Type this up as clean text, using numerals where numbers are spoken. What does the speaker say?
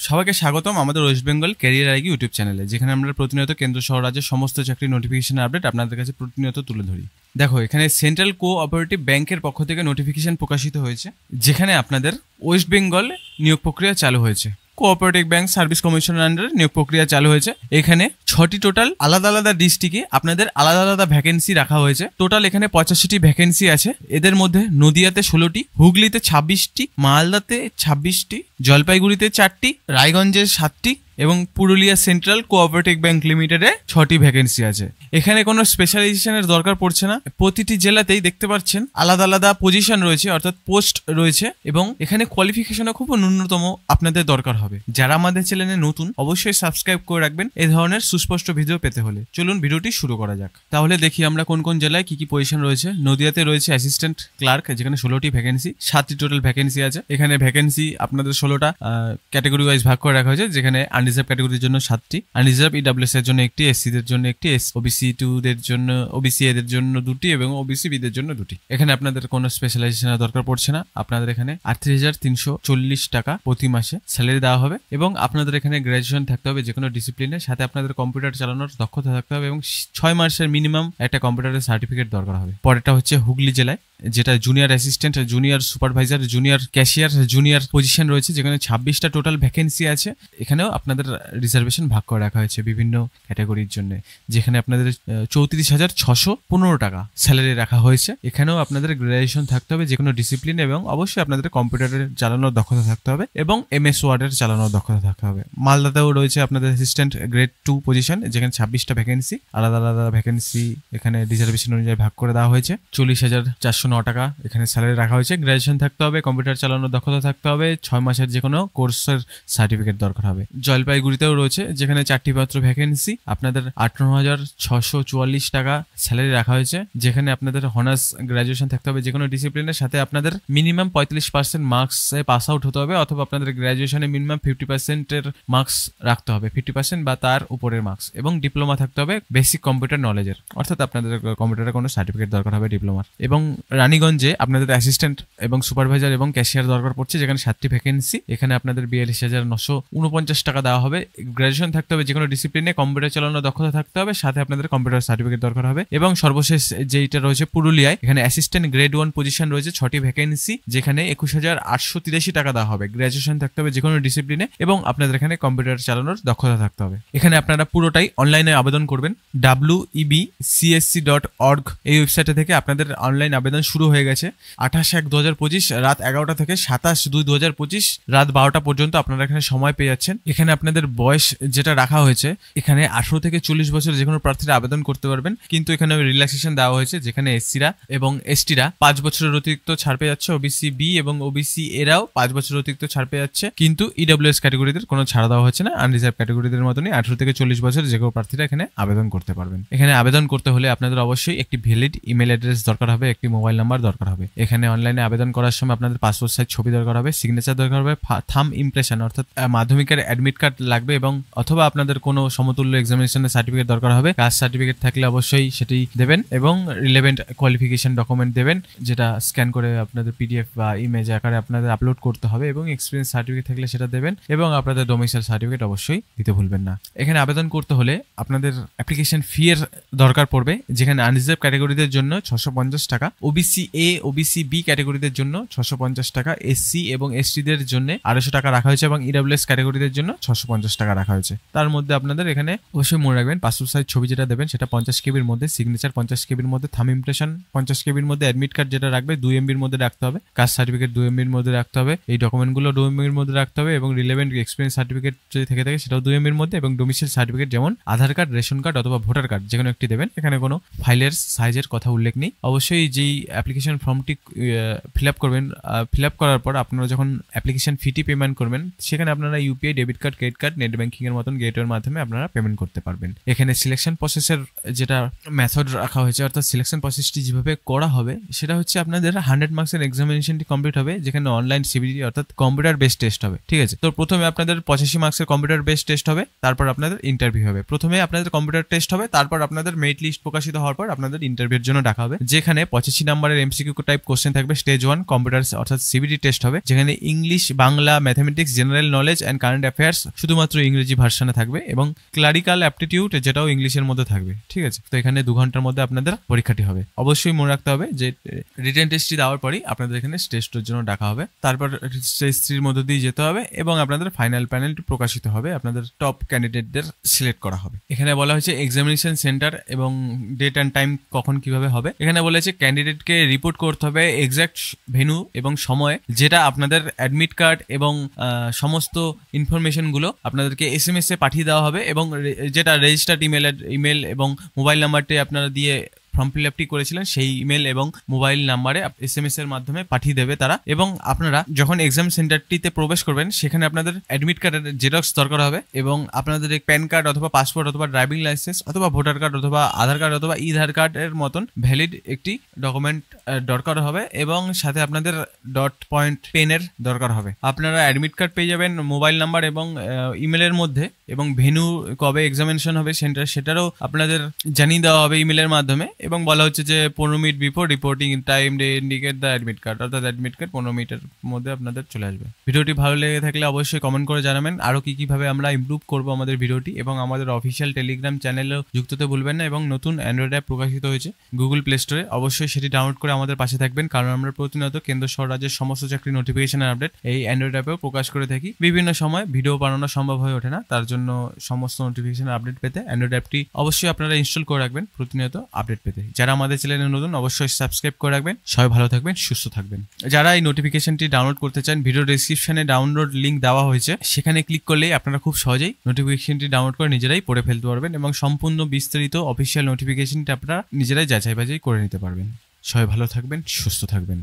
সবাইকে স্বাগতম আমাদের ওয়েস্ট বেঙ্গল ক্যারিয়ার আইকি ইউটিউব চ্যানেলে, যেখানে আমরা প্রতিনিয়ত কেন্দ্র সহ রাজ্যের সমস্ত চাকরি নোটিফিকেশন আপডেট আপনাদের কাছে প্রতিনিয়ত তুলে ধরি। দেখো, এখানে সেন্ট্রাল কোঅপারেটিভ ব্যাংকের পক্ষ থেকে নোটিফিকেশন প্রকাশিত হয়েছে, যেখানে আপনাদের ওয়েস্ট বেঙ্গল নিয়োগ প্রক্রিয়া চালু হয়েছে। কোঅপারেটিভ ব্যাংক সার্ভিস কমিশনের আন্ডারে নিয়োগ প্রক্রিয়া চালু হয়েছে। এখানে 6টি টোটাল আলাদা আলাদা ডিস্ট্রিক্টে আপনাদের আলাদা আলাদা ভ্যাকেন্সি রাখা হয়েছে। টোটাল এখানে 85টি ভ্যাকেন্সি আছে। এদের মধ্যে নদিয়াতে 16টি, হুগলিতে 26টি, মালদাতে 26টি, জলপাইগুড়িতে 4টি, রায়গঞ্জে 7টি এবং পুরুলিয়া সেন্ট্রাল কোঅপারেটিভ ব্যাংক লিমিটেডে 6টি ভ্যাকেন্সি আছে। এখানে কোনো স্পেশালাইজেশনের দরকার পড়ছে না। প্রতিটি জেলাতেই দেখতে পাচ্ছেন আলাদা আলাদা পজিশন রয়েছে, অর্থাৎ পোস্ট রয়েছে, এবং এখানে কোয়ালিফিকেশনও খুব ন্যূনতম আপনাদের দরকার হবে। যারা আমাদের চ্যানেলে নতুন, অবশ্যই সাবস্ক্রাইব করে রাখবেন এই ধরনের সুস্পষ্ট ভিডিও পেতে হলে। চলুন ভিডিওটি শুরু করা যাক। তাহলে দেখি আমরা কোন কোন জেলায় কি কি পজিশন রয়েছে। নদিয়াতে রয়েছে অ্যাসিস্ট্যান্ট ক্লার্ক, যেখানে 16টি ভ্যাকেন্সি, 7টি টোটাল ভ্যাকেন্সি আছে। এখানে ভ্যাকেন্সি আপনাদের 16টা ক্যাটাগরি ওয়াইজ ভাগ করে রাখা হয়েছে, যেখানে আনরিজার্ভ ক্যাটাগরির জন্য 7টি, আনরিজার্ভ ইডব্লিউএস এর জন্য 1টি, এসসি দের জন্য 1টি, ওবিসি 2 দের জন্য, ওবিসি এদের জন্য 2টি এবং ওবিসি বি দের জন্য 2টি। এখানে আপনাদের কোনো স্পেশালাইজেশনের দরকার পড়ছে না। আপনাদের এখানে 38,340 টাকা প্রতি মাসে স্যালারি দেওয়া হবে এবং আপনাদের এখানে গ্র্যাজুয়েশন থাকতে হবে যে কোনো ডিসিপ্লিনের সাথে। আপনাদের কম্পিউটার চালানোর দক্ষতা থাকতে হবে এবং 6 মাসের মিনিমাম একটা কম্পিউটারের সার্টিফিকেট দরকার হবে। পরেরটা হচ্ছে হুগলি জেলায়, যেটা junior assistant, junior supervisor, junior cashier, junior position রয়েছে, যেখানে 26টা টোটাল ভ্যাকেন্সি আছে। এখানেও আপনাদের রিজার্ভেশন ভাগ করে রাখা হয়েছে বিভিন্ন ক্যাটাগরির জন্য, যেখানে আপনাদের 34,615 টাকা স্যালারি রাখা হয়েছে। এখানেও আপনাদের গ্র্যাজুয়েশন থাকতে হবে যে কোনো ডিসিপ্লিন এবং অবশ্যই আপনাদের কম্পিউটারের চালানোর দক্ষতা থাকতে হবে এবং এমএস ওয়ার্ডের চালানোর দক্ষতা থাকতে হবে। মালদাতেও রয়েছে আপনাদের অ্যাসিস্ট্যান্ট গ্রেড 2 পজিশন, যেখানে 26টা ভ্যাকেন্সি, আলাদা আলাদা ভ্যাকেন্সি এখানে রিজার্ভেশন অনুযায়ী ভাগ করে দেওয়া হয়েছে। 40,409 টাকা এখানে স্যালারি রাখা হয়েছে। গ্র্যাজুয়েশন থাকতে হবে, কম্পিউটার চালানোর দক্ষতা থাকতে হবে, 6 মাসের যে কোনো কোর্সের সার্টিফিকেট দরকার হবে। জলপাইগুড়িতেও রয়েছে, যেখানে 4টি মাত্র ভ্যাকেন্সি, আপনাদের 58,644 টাকা স্যালারি রাখা হয়েছে, যেখানে আপনাদের অনার্স গ্র্যাজুয়েশন থাকতে হবে যে কোনো ডিসিপ্লিনের সাথে। আপনাদের মিনিমাম 45% মার্কসে পাস আউট হতে হবে, অথবা আপনাদের গ্র্যাজুয়েশনে মিনিমাম 50%-এর মার্কস রাখতে হবে, 50% বা তার উপরের মার্কস, এবং ডিপ্লোমা থাকতে হবে বেসিক কম্পিউটার নলেজের, অর্থাৎ আপনাদের কম্পিউটারের কোনো সার্টিফিকেট দরকার হবে ডিপ্লোমার। এবং রানীগঞ্জে আপনাদের অ্যাসিস্ট্যান্ট এবং সুপারভাইজার এবং ক্যাশিয়ার দরকার পড়ছে, যেখানে 7টি ভ্যাকেন্সি। এখানে আপনাদের 42,949 টাকা দেওয়া হবে। গ্র্যাজুয়েশন থাকতে হবে যে কোনো ডিসিপ্লিনে, কম্পিউটার চালানোর দক্ষতা থাকতে হবে, সাথে আপনাদের কম্পিউটার সার্টিফিকেট দরকার হবে। এবং সর্বশেষ যেইটা রয়েছে পুরুলিয়ায়, এখানে অ্যাসিস্ট্যান্ট গ্রেড 1 পজিশন রয়েছে, 6টি ভ্যাকেন্সি, যেখানে 21,883 টাকা দেওয়া হবে। গ্র্যাজুয়েশন থাকতে হবে যে কোনো ডিসিপ্লিনে এবং আপনাদের এখানে কম্পিউটার চালানোর দক্ষতা থাকতে হবে। এখানে আপনারা পুরোটাই অনলাইনে আবেদন করবেন। webcsc.org এই ওয়েবসাইটে থেকে আপনাদের অনলাইন আবেদন শুরু হয়ে গেছে। 28/1/2025 রাত 11টা থেকে 27/2/2025 রাত 12টা পর্যন্ত আপনারা এখানে সময় পেয়ে যাচ্ছেন। এখানে আপনাদের বয়স যেটা রাখা হয়েছে, এখানে 18 থেকে 40 বছর যে কোনো প্রার্থীরা আবেদন করতে পারবেন, কিন্তু এখানে রিল্যাক্সেশন দেওয়া হয়েছে, যেখানে এসসিরা এবং এসটিরা 5 বছরের অতিরিক্ত ছাড় পেয়ে যাচ্ছে, ওবিসি বি এবং ওবিসি এরাও 5 বছরের অতিরিক্ত ছাড় পেয়ে যাচ্ছে, কিন্তু ইডব্লিউএস ক্যাটাগরিদের কোনো ছাড় দেওয়া হচ্ছে না। আনরিজার্ভ ক্যাটাগরিদের মতনই 18 থেকে 40 বছর যে কোনো প্রার্থীরা এখানে আবেদন করতে পারবেন। এখানে আবেদন করতে হলে আপনাদের অবশ্যই একটি ভ্যালিড ইমেল অ্যাড্রেস দরকার হবে, একটি মোবাইল নাম্বার দরকার হবে। এখানে অনলাইনে আবেদন করার সময় আপনাদের পাসপোর্ট সাইজ ছবি দরকার হবে, সিগনেচার দরকার হবে, থাম ইমপ্রেশন অর্থাৎ মাধ্যমিকের অ্যাডমিট কার্ড লাগবে, এবং অথবা আপনাদের কোনো সমতুল্য এক্সামিনেশনের সার্টিফিকেট দরকার হবে। কাস্ট সার্টিফিকেট থাকলে অবশ্যই সেটি দেবেন এবং রিলেভেন্ট কোয়ালিফিকেশন ডকুমেন্ট দেবেন, যেটা স্ক্যান করে আপনাদের পিডিএফ বা ইমেজ আকারে আপনাদের আপলোড করতে হবে, এবং এক্সপিরিয়েন্স সার্টিফিকেট থাকলে সেটা দেবেন, এবং আপনাদের ডোমিসাইল সার্টিফিকেট অবশ্যই দিতে ভুলবেন না। এখানে আবেদন করতে হলে আপনাদের অ্যাপ্লিকেশন ফি এর দরকার পড়বে, যেখানে আনরিজার্ভ ক্যাটাগরিদের জন্য 650 টাকা, ওবিসি এ ওবিসি বি ক্যাটাগরিদের জন্য 650 টাকা, এসসি এবং এসটিদের জন্য 250 টাকা রাখা হয়েছে, এবং ইডব্লিউএস ক্যাটাগরিদের জন্য 650 টাকা রাখা হয়েছে। তার মধ্যে আপনাদের এখানে অবশ্যই মনে রাখবেন পাসপোর্ট সাইজ ছবি যেটা দেবেন সেটা 50 কেবির মধ্যে, সিগনেচার 50 কেবির মধ্যে, থাম ইমপ্রেশন 50 কেবির মধ্যে, অ্যাডমিট কার্ড যেটা রাখবে 2 এমবির মধ্যে রাখতে হবে, কাস্ট সার্টিফিকেট 2 এমবির মধ্যে রাখতে হবে, এই ডকুমেন্টগুলো 2 এমবির মধ্যে রাখতে হবে, এবং রিলেভেন্ট এক্সপিরিয়েন্স সার্টিফিকেট যদি থেকে থাকে সেটাও 2 এমবির মধ্যে, এবং ডোমিসাইল সার্টিফিকেট যেমন আধার কার্ড, রেশন কার্ড অথবা ভোটার কার্ড যে কোনো একটি দেবেন। এখানে কোনো ফাইলের সাইজের কথা উল্লেখ নেই। অবশ্যই যেই অ্যাপ্লিকেশন ফর্মটি ফিল আপ করবেন, ফিল আপ করার পর আপনারা যখন অ্যাপ্লিকেশন ফিটি পেমেন্ট করবেন, সেখানে আপনারা UPI, debit card, credit card, net banking এর মতন গেটওয়ের মাধ্যমে আপনারা পেমেন্ট করতে পারবেন। এখানে সিলেকশন প্রসেসের যেটা মেথড রাখা হয়েছে, অর্থাৎ সিলেকশন প্রসেসটি যেভাবে করা হবে সেটা হচ্ছে আপনাদের 100 মার্কসের এক্সামিনেশনটি কমপ্লিট হবে, যেখানে অনলাইন সিবিটি অর্থাৎ কম্পিউটার বেসড টেস্ট হবে। ঠিক আছে, তো প্রথমে আপনাদের 85 মার্কসের কম্পিউটার বেসড টেস্ট হবে, তারপর আপনাদের ইন্টারভিউ হবে। প্রথমে আপনাদের কম্পিউটার টেস্ট হবে, তারপর আপনাদের মেরিট লিস্ট প্রকাশিত হওয়ার পর আপনাদের ইন্টারভিউর জন্য ডাকা হবে, যেখানে 85 নাম্বার নাম্বারের এমসিকিউ টাইপ কোশ্চেন থাকবে। স্টেজ 1 কম্পিউটার অর্থাৎ সিবিটি টেস্ট হবে, যেখানে English, Bangla, mathematics, general knowledge and current affairs শুধুমাত্র ইংরেজি ভার্সনে থাকবে, এবং ক্লারিক্যাল অ্যাপটিটিউড যেটাও ইংলিশের মধ্যে থাকবে। ঠিক আছে, তো এখানে 2 ঘন্টার মধ্যে আপনাদের পরীক্ষাটি হবে। অবশ্যই মনে রাখতে হবে যে রিটেন টেস্টটি দেওয়ার পরেই আপনাদের এখানে স্টেজ 2 এর জন্য ডাকা হবে। তারপর স্টেজ 3 এর মধ্যে দিয়ে যেতে হবে এবং আপনাদের ফাইনাল প্যানেলটি প্রকাশিত হবে, আপনাদের টপ ক্যান্ডিডেটদের সিলেক্ট করা হবে। এখানে বলা হয়েছে এক্সামিনেশন সেন্টার এবং ডেট অ্যান্ড টাইম কখন কিভাবে হবে। এখানে বলা হয়েছে ক্যান্ডিডেটকে রিপোর্ট করতে হবে এক্সাক্ট ভেন্যু এবং সময়, যেটা আপনাদের অ্যাডমিট কার্ড এবং সমস্ত ইনফরমেশনগুলো আপনাদেরকে SMS এ পাঠিয়ে দেওয়া হবে, এবং যেটা রেজিস্টার্ড ইমেল এবং মোবাইল নাম্বারটি আপনারা দিয়ে ফর্ম ফিল আপটি করেছিলেন সেই ইমেল এবং মোবাইল নাম্বারে SMS এর মাধ্যমে পাঠিয়ে দেবে তারা। এবং আপনারা যখন এক্সাম সেন্টারটিতে প্রবেশ করবেন সেখানে আপনাদের অ্যাডমিট কার্ডের জেরক্স দরকার হবে, এবং আপনাদের প্যান কার্ড অথবা পাসপোর্ট অথবা ড্রাইভিং লাইসেন্স অথবা ভোটার কার্ড অথবা আধার কার্ড অথবা ইধার কার্ডের মতন ভ্যালিড একটি ডকুমেন্ট দরকার হবে, এবং সাথে আপনাদের ডট পয়েন্ট পেনের দরকার হবে। আপনারা অ্যাডমিট কার্ড পেয়ে যাবেন মোবাইল নাম্বার এবং ইমেলের মধ্যে, এবং ভেন্যু কবে এক্সামিনেশন হবে সেন্টার সেটারও আপনাদের জানিয়ে দেওয়া হবে ইমেলের মাধ্যমে। এবং বলা হচ্ছে যে 15 minute before reporting time day indicate the admit card, অর্থাৎ অ্যাডমিট কার্ড 15 মিনিটের মধ্যে আপনাদের চলে আসবে। ভিডিওটি ভালো লেগে থাকলে অবশ্যই কমেন্ট করে জানাবেন আরও কিভাবে আমরা ইমপ্রুভ করবো আমাদের ভিডিওটি, এবং আমাদের অফিসিয়াল টেলিগ্রাম চ্যানেলেও যুক্ত হতে ভুলবেন না। এবং নতুন অ্যান্ড্রয়েড অ্যাপ প্রকাশিত হয়েছে গুগল প্লে স্টোরে, অবশ্যই সেটি ডাউনলোড করে আমাদের পাশে থাকবেন, কারণ আমরা প্রতিনিয়ত কেন্দ্র সহ রাজ্যের সমস্ত চাকরি নোটিফিকেশনের আপডেট এই অ্যান্ড্রয়েড অ্যাপেও প্রকাশ করে থাকি। বিভিন্ন সময় ভিডিও বানানো সম্ভব হয়ে ওঠে না, তার জন্য সমস্ত নোটিফিকেশন আপডেট পেতে অ্যান্ড্রয়েড অ্যাপটি অবশ্যই আপনারা ইনস্টল করে রাখবেন প্রতিনিয়ত আপডেট পেতে। যারা আমাদের চ্যানেলে নতুন অবশ্যই সাবস্ক্রাইব করে রাখবেন। সবাই ভালো থাকবেন, সুস্থ থাকবেন। যারা এই নোটিফিকেশনটি ডাউনলোড করতে চান, ভিডিও ডেসক্রিপশনে ডাউনলোড লিঙ্ক দেওয়া হয়েছে, সেখানে ক্লিক করলেই আপনারা খুব সহজেই নোটিফিকেশনটি ডাউনলোড করে নিজেরাই পড়ে ফেলতে পারবেন, এবং সম্পূর্ণ বিস্তারিত অফিসিয়াল নোটিফিকেশনটি আপনারা নিজেরাই যাচাই বাছাই করে নিতে পারবেন। সবাই ভালো থাকবেন, সুস্থ থাকবেন।